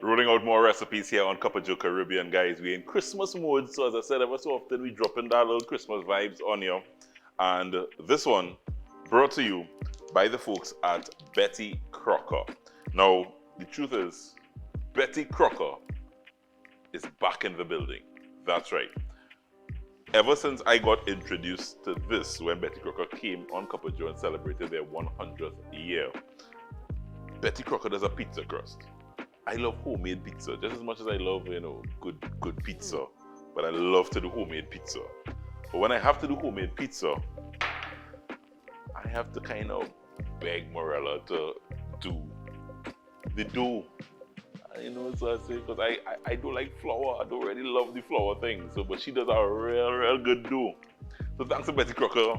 Rolling out more recipes here on Cup of Joe Caribbean, guys. We're in Christmas mode, so as I said, ever so often we drop in that little Christmas vibes on you. And this one brought to you by the folks at Betty Crocker. Now, the truth is, Betty Crocker is back in the building. That's right. Ever since I got introduced to this, when Betty Crocker came on Cup of Joe and celebrated their 100th year, Betty Crocker does a pizza crust. I love homemade pizza just as much as I love, good pizza. But I love to do homemade pizza. But when I have to do homemade pizza, I have to kind of beg Morella to do the dough. So I say, because I don't like flour. I don't really love the flour thing. But she does a real good dough. So thanks to Betty Crocker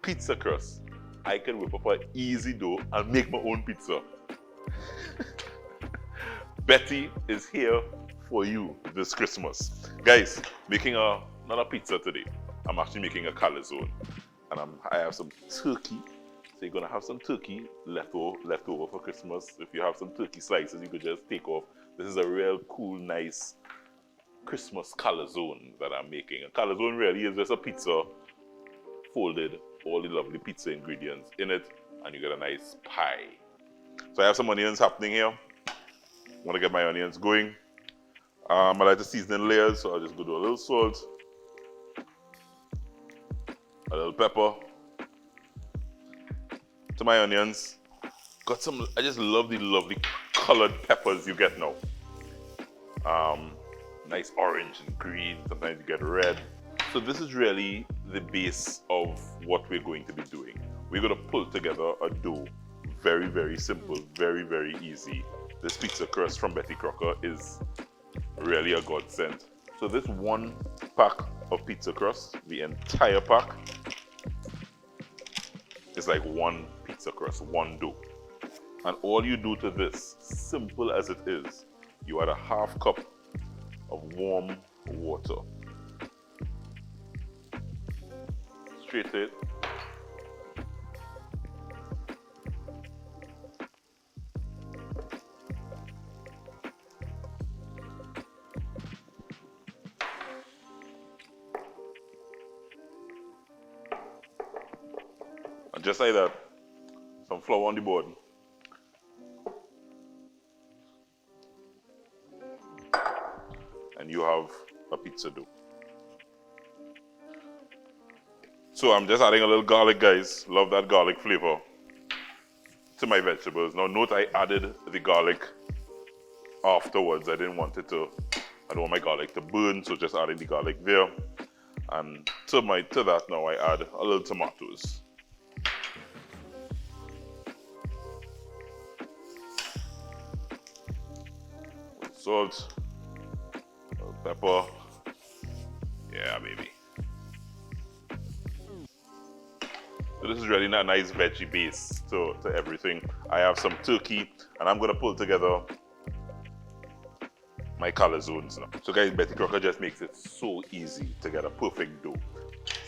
Pizza Crust, I can whip up an easy dough and make my own pizza. Betty is here for you this Christmas. Guys, making not a pizza today. I'm actually making a calzone. And I have some turkey. So you're gonna have some turkey left over for Christmas. If you have some turkey slices, you could just take off. This is a real cool, nice Christmas calzone that I'm making. A calzone really is just a pizza folded, all the lovely pizza ingredients in it, and you get a nice pie. So I have some onions happening here. I want to get my onions going. I like to season in layers, so I'll just go do a little salt, a little pepper to my onions. I just love the lovely colored peppers you get now. Nice orange and green, sometimes you get red. So this is really the base of what we're going to be doing. We're going to pull together a dough. Very, very simple, very, very easy. This pizza crust from Betty Crocker is really a godsend. So this one pack of pizza crust, the entire pack, is like one pizza crust, one dough. And all you do to this, simple as it is, you add a half cup of warm water. Straight to it. And just like that, some flour on the board. And you have a pizza dough. So I'm just adding a little garlic, guys. Love that garlic flavor to my vegetables. Now note I added the garlic afterwards. I don't want my garlic to burn, so just adding the garlic there. And to that now I add a little tomatoes. Salt, a little pepper. Yeah, baby. So this is really a nice veggie base to everything. I have some turkey, and I'm gonna pull together my calzones now. So guys, Betty Crocker just makes it so easy to get a perfect dough.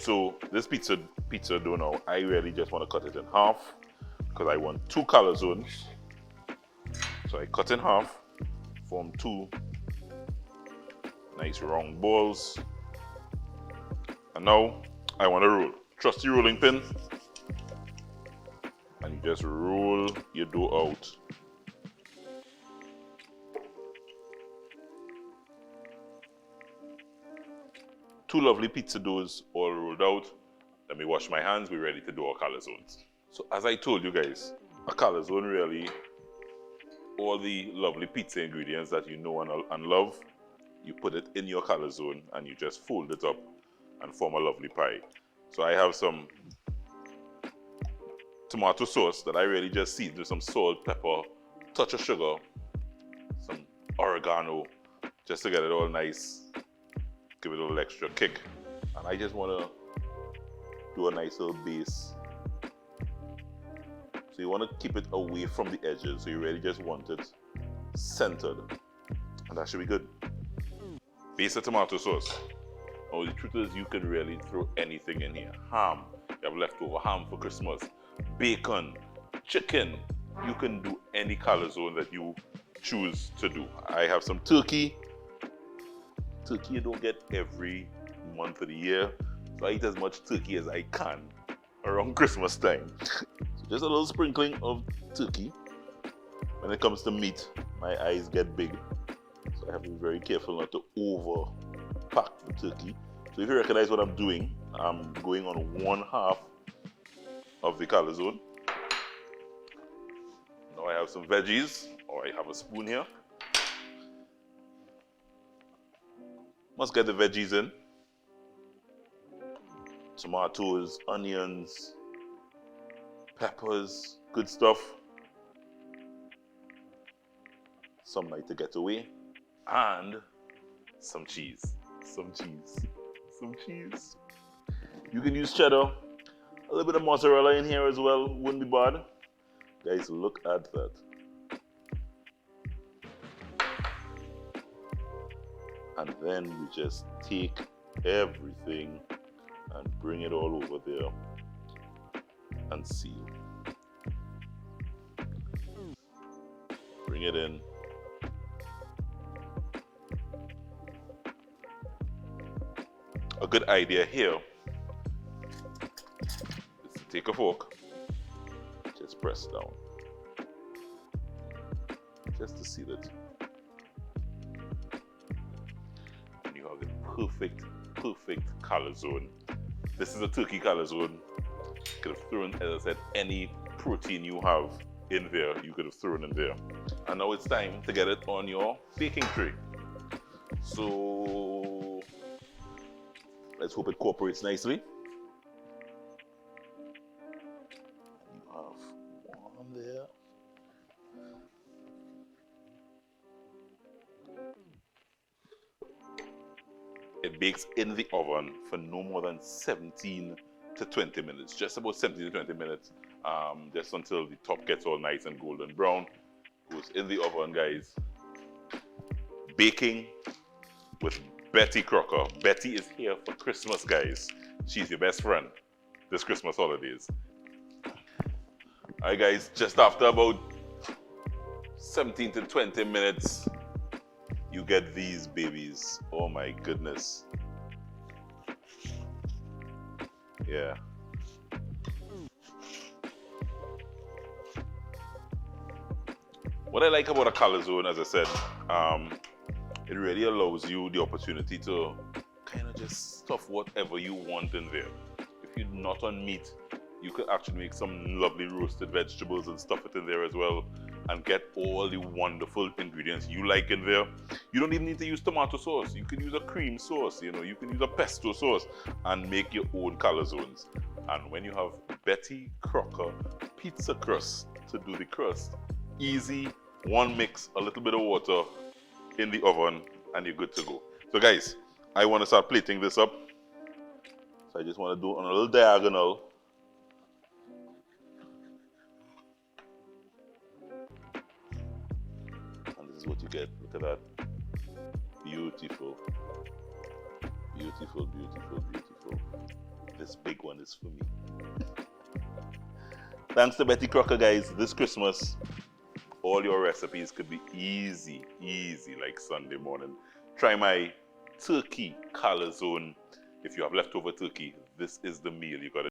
So this pizza dough now, I really just want to cut it in half because I want 2 calzones. So I cut in half, form 2 nice round balls. And now I want to roll. Trusty rolling pin. And you just roll your dough out. Two lovely pizza doughs all rolled out. Let me wash my hands. We're ready to do our calzones. So as I told you guys, a calzone really, all the lovely pizza ingredients that you know and love, you put it in your calzone and you just fold it up and form a lovely pie. So I have some tomato sauce that I really just seasoned with some salt, pepper, touch of sugar, some oregano, just to get it all nice, give it a little extra kick. And I just want to do a nice little base. So you want to keep it away from the edges, so you really just want it centered. And that should be good. Base of tomato sauce. Oh, the truth is you can really throw anything in here. Ham, you have leftover ham for Christmas. Bacon, chicken. You can do any calzone that you choose to do. I have some turkey. Turkey you don't get every month of the year, so I eat as much turkey as I can around Christmas time. So just a little sprinkling of turkey. When it comes to meat, my eyes get big, so I have to be very careful not to over pack the turkey. So if you recognize what I'm doing, I'm going on 1/2 of the calzone. Now I have some veggies, or I have a spoon here. Must get the veggies in. Tomatoes, onions, peppers, good stuff. Some like to get away. And some cheese. Some cheese. Some cheese. You can use cheddar. A little bit of mozzarella in here as well. Wouldn't be bad. Guys, look at that. And then you just take everything and bring it all over there and seal. Bring it in. A good idea here is to take a fork, just press down, just to seal it. And you have the perfect calzone. This is a turkey calzone. You could have thrown, as I said, any protein you have in there, you could have thrown in there. And now it's time to get it on your baking tray. So let's hope it cooperates nicely. You have one there. It bakes in the oven for no more than 17 to 20 minutes, just about 17 to 20 minutes, just until the top gets all nice and golden brown. Goes in the oven, guys. Baking with Betty Crocker. Betty is here for Christmas, guys. She's your best friend this Christmas holidays. All right, guys, just after about 17 to 20 minutes, you get these babies. Oh my goodness. Yeah. What I like about a calzone, as I said, it really allows you the opportunity to kind of just stuff whatever you want in there. If you're not on meat, you could actually make some lovely roasted vegetables and stuff it in there as well, and get all the wonderful ingredients you like in there. You don't even need to use tomato sauce. You can use a cream sauce, you can use a pesto sauce and make your own calzones. And when you have Betty Crocker Pizza Crust to do the crust, easy, one mix, a little bit of water in the oven, and you're good to go. So guys, I want to start plating this up. So I just want to do it on a little diagonal. And this is what you get. Look at that. Beautiful. Beautiful, beautiful, beautiful. This big one is for me. Thanks to Betty Crocker, guys. This Christmas, all your recipes could be easy like Sunday morning. Try my turkey calzone. If you have leftover turkey, this is the meal you got to